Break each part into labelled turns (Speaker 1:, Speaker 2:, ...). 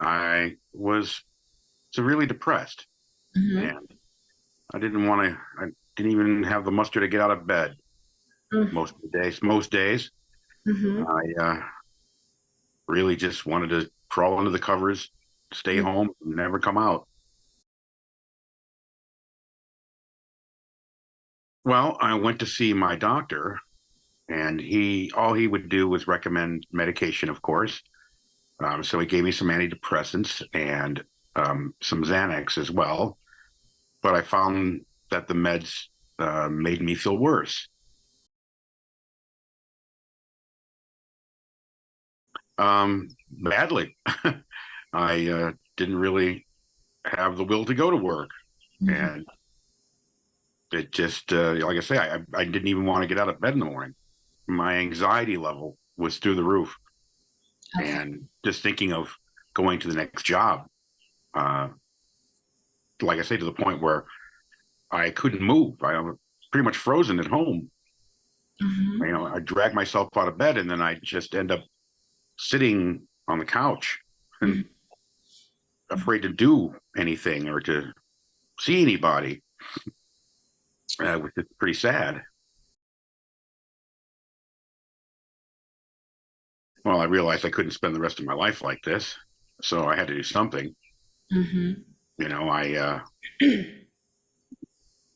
Speaker 1: I was severely depressed,
Speaker 2: Mm-hmm.
Speaker 1: and I didn't even have the muster to get out of bed most of the days. Most days,
Speaker 2: Mm-hmm.
Speaker 1: I really just wanted to crawl under the covers, stay home, and never come out. Well, I went to see my doctor, and all he would do was recommend medication, of course. So he gave me some antidepressants and some Xanax as well. But I found that the meds made me feel worse. Badly. I didn't really have the will to go to work,
Speaker 2: Mm-hmm.
Speaker 1: and it just, like I say, I didn't even want to get out of bed in the morning. My anxiety level was through the roof,
Speaker 2: Okay.
Speaker 1: and just thinking of going to the next job, uh, like I say, to the point where I couldn't move. I was pretty much frozen at home.
Speaker 2: Mm-hmm.
Speaker 1: I drag myself out of bed, and then I just end up sitting on the couch and afraid to do anything or to see anybody, which is pretty sad. Well, I realized I couldn't spend the rest of my life like this, so I had to do something.
Speaker 2: Mm-hmm.
Speaker 1: I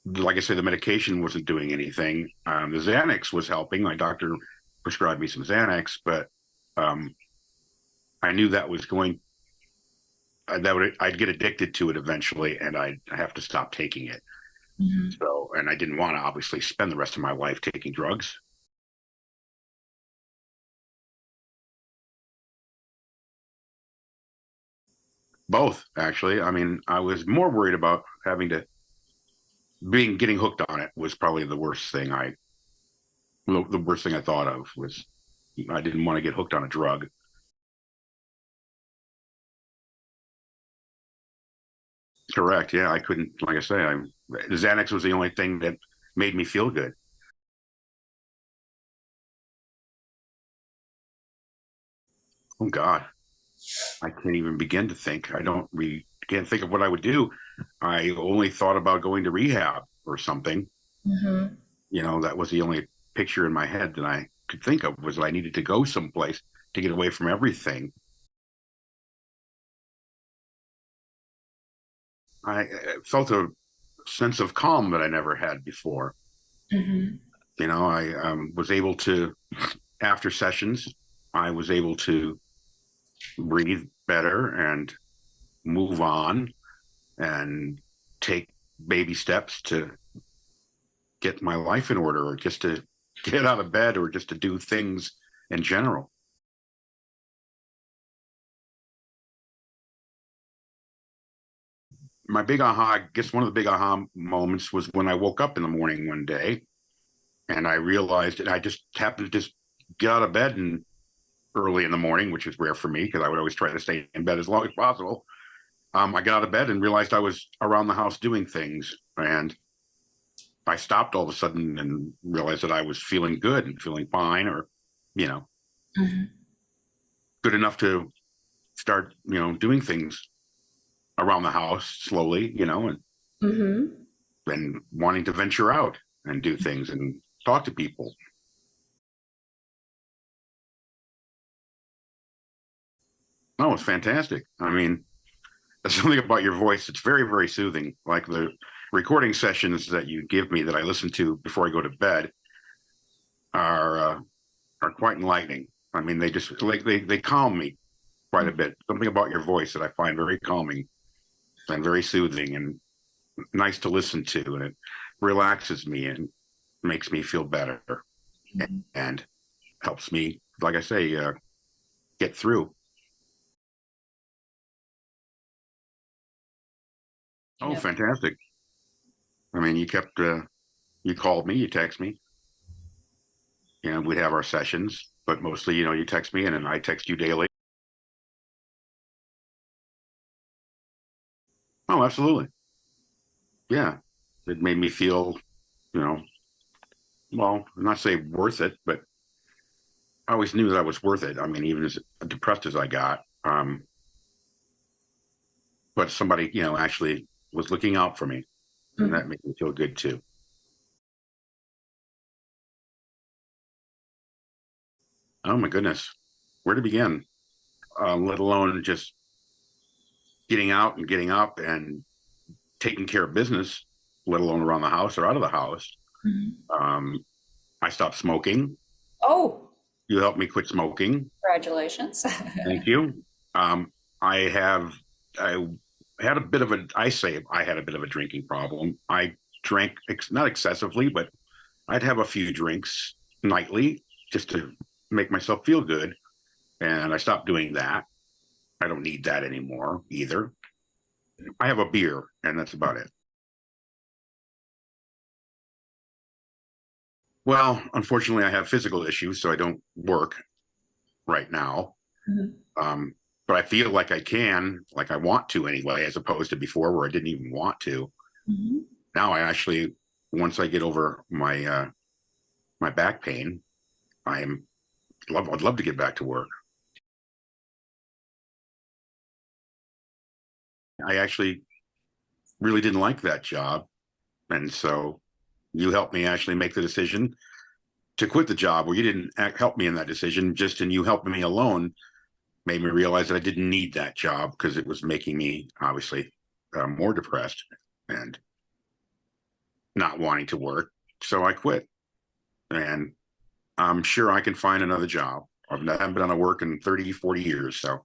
Speaker 1: like I said, the medication wasn't doing anything. The Xanax was helping. My doctor prescribed me some Xanax, but um, I knew that was going that would I'd get addicted to it eventually, and I'd have to stop taking it.
Speaker 2: Mm-hmm.
Speaker 1: So, and I didn't want to obviously spend the rest of my life taking drugs. Both, actually. I mean, I was more worried about having to being getting hooked on it was probably the worst thing I thought of was I didn't want to get hooked on a drug. Correct. Yeah, I couldn't. Like I say, Xanax was the only thing that made me feel good. Oh God, I can't even begin to think. I don't. We can't think of what I would do. I only thought about going to rehab or something.
Speaker 2: Mm-hmm.
Speaker 1: That was the only picture in my head that I could think of was that I needed to go someplace to get away from everything. I felt a sense of calm that I never had before.
Speaker 2: Mm-hmm.
Speaker 1: I was able to, after sessions, I was able to breathe better and move on and take baby steps to get my life in order or just to get out of bed or just to do things in general. My big aha, I guess one of the big aha moments was when I woke up in the morning one day and I realized that I just happened to just get out of bed and early in the morning, which is rare for me because I would always try to stay in bed as long as possible. I got out of bed and realized I was around the house doing things. And I stopped all of a sudden and realized that I was feeling good and feeling fine or, you know,
Speaker 2: Mm-hmm.
Speaker 1: good enough to start, doing things around the house slowly,
Speaker 2: Mm-hmm.
Speaker 1: and wanting to venture out and do things and talk to people. Oh, it's fantastic. I mean, there's something about your voice. It's very, very soothing. Like the recording sessions that you give me that I listen to before I go to bed are are quite enlightening. I mean, they just like they calm me quite a bit. Something about your voice that I find very calming and very soothing and nice to listen to, and it relaxes me and makes me feel better and helps me, like I say, get through. Oh,
Speaker 2: Yep.
Speaker 1: fantastic! I mean, you called me, you text me, we'd have our sessions, but mostly, you text me and then I text you daily. Oh, absolutely. Yeah. It made me feel, you know, well, I'm not say worth it, but I always knew that I was worth it. I mean, even as depressed as I got, but somebody, actually was looking out for me, and that
Speaker 2: Mhm.
Speaker 1: made me feel good too. Oh my goodness, where to begin? Let alone just getting out and getting up and taking care of business, let alone around the house or out of the house.
Speaker 2: Mhm.
Speaker 1: Um, I stopped smoking.
Speaker 2: Oh,
Speaker 1: You helped me quit smoking.
Speaker 2: congratulations.
Speaker 1: Thank you. Um, I have, I had a bit of a, I say I had a bit of a drinking problem. I drank, not excessively, but I'd have a few drinks nightly just to make myself feel good. And I stopped doing that. I don't need that anymore either. I have a beer, and that's about it. Well, unfortunately, I have physical issues, so I don't work right now.
Speaker 2: Mhm.
Speaker 1: Um, but I feel like I can, like I want to anyway, as opposed to before where I didn't even want to.
Speaker 2: Mhm.
Speaker 1: Now I actually, once I get over my back pain, I'd love to get back to work. I actually really didn't like that job, and so you helped me actually make the decision to quit the job. Where you didn't help me in that decision, just in you helping me alone made me realize that I didn't need that job because it was making me obviously more depressed and not wanting to work. So I quit, and I'm sure I can find another job. I haven't been out of work in 30, 40 years. So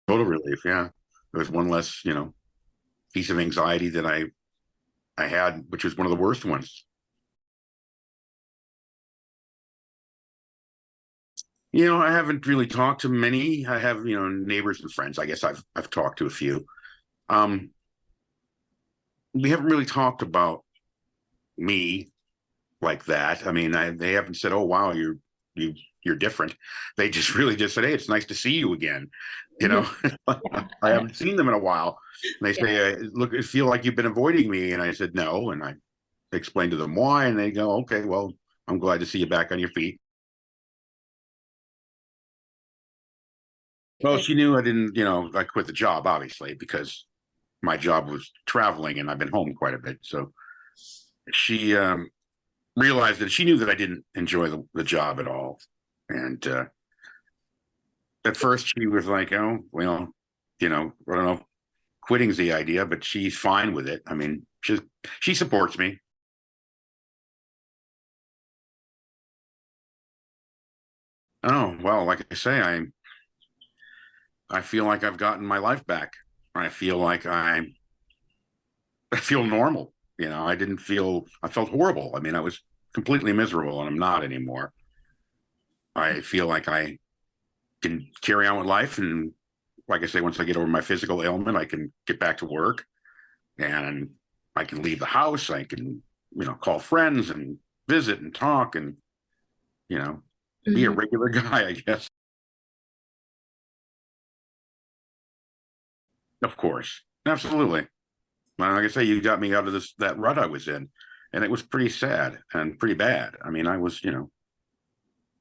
Speaker 1: total relief. Yeah. There's one less, piece of anxiety that I had, which was one of the worst ones. I haven't really talked to many. I have, neighbors and friends. I guess I've talked to a few. Um, we haven't really talked about me like that. I mean, they haven't said, "Oh, wow, you you're different." They just really just said, "Hey, it's nice to see you again." You know,
Speaker 2: Yeah.
Speaker 1: I haven't seen them in a while. And they
Speaker 2: Yeah.
Speaker 1: say, "Look, I feel like you've been avoiding me," and I said, "No," and I explained to them why, and they go, "Okay, well, I'm glad to see you back on your feet." Well,
Speaker 2: It,
Speaker 1: she knew I didn't, I quit the job obviously because my job was traveling and I've been home quite a bit. So she realized that she knew that I didn't enjoy the job at all. And at first she was like, "Oh, well, I don't know, quitting's the idea," but she's fine with it. I mean, she supports me. Oh, well, like I say, I feel like I've gotten my life back. I feel like I feel normal. I felt horrible. I mean, I was completely miserable and I'm not anymore. I feel like I can carry on with life. And like I say, once I get over my physical ailment, I can get back to work and I can leave the house. I can, call friends and visit and talk and, you know, be a
Speaker 2: mhm.
Speaker 1: regular guy, I guess. Of course. Absolutely. Well, like I say, you got me out of that rut I was in. And it was pretty sad and pretty bad. I mean, I was,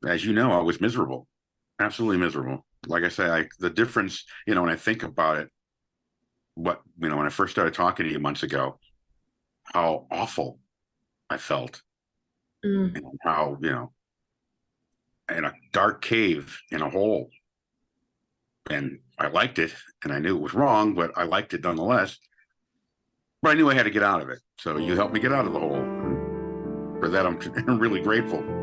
Speaker 1: as you know, I was miserable, absolutely miserable. Like I say, the difference, when I think about it, when I first started talking to you months ago, how awful I felt, and
Speaker 2: Mm.
Speaker 1: how, in a dark cave in a hole. And I liked it, and I knew it was wrong, but I liked it nonetheless. But I knew I had to get out of it. So you helped me get out of the hole. And for that, I'm really grateful.